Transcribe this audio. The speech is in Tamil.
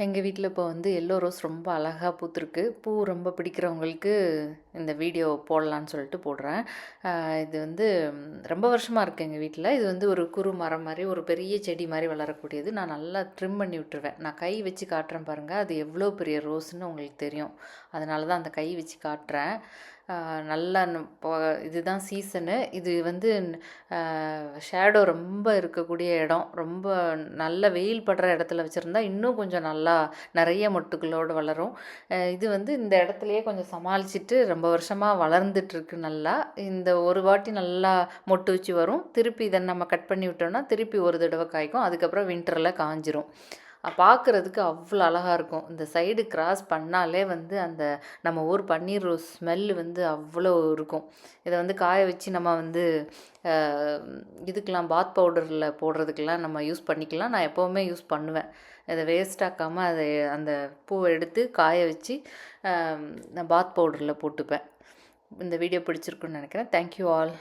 எங்கள் வீட்டில் இப்போ வந்து எல்லோ ரோஸ் ரொம்ப அழகாக பூத்துருக்கு. பூ ரொம்ப பிடிக்கிறவங்களுக்கு இந்த வீடியோ போடலான்னு சொல்லிட்டு போடுறேன். இது வந்து ரொம்ப வருஷமாக இருக்குது எங்கள் வீட்டில். இது வந்து ஒரு குறு மரம் மாதிரி ஒரு பெரிய செடி மாதிரி வளரக்கூடியது. நான் நல்லா ட்ரிம் பண்ணி விட்டுருவேன். நான் கை வச்சு காட்டுறேன் பாருங்கள், அது எவ்வளோ பெரிய ரோஸ்ன்னு உங்களுக்கு தெரியும். அதனால தான் அந்த கை வச்சு காட்டுறேன். நல்லா இப்போ இதுதான் சீசனு. இது வந்து ஷேடோ ரொம்ப இருக்கக்கூடிய இடம், ரொம்ப நல்ல வெயில் படுற இடத்துல வச்சுருந்தா இன்னும் கொஞ்சம் நல்லா நிறைய மொட்டுக்களோடு வளரும். இது வந்து இந்த இடத்துலையே கொஞ்சம் சமாளிச்சுட்டு ரொம்ப வருஷமாக வளர்ந்துட்டுருக்கு. நல்லா இந்த ஒரு வாட்டி நல்லா மொட்டு வச்சு வரும். திருப்பி இதை நம்ம கட் பண்ணி விட்டோம்னா திருப்பி ஒரு தடவை காய்க்கும். அதுக்கப்புறம் வின்டரில் காஞ்சிரும். பார்க்குறதுக்கு அவ்வளோ அழகாக இருக்கும். இந்த சைடு கிராஸ் பண்ணாலே வந்து அந்த நம்ம ஊர் பன்னீர் ரோஸ் ஸ்மெல்லு வந்து அவ்வளோ இருக்கும். இதை வந்து காய வச்சு நம்ம வந்து இதுக்கெலாம் பாத் பவுடரில் போடுறதுக்கெலாம் நம்ம யூஸ் பண்ணிக்கலாம். நான் எப்போவுமே யூஸ் பண்ணுவேன். இதை வேஸ்ட் ஆக்காமல் அதை அந்த பூவை எடுத்து காய வச்சு நான் பாத் பவுடரில் போட்டுப்பேன். இந்த வீடியோ பிடிச்சிருக்குன்னு நினைக்கிறேன். Thank you all.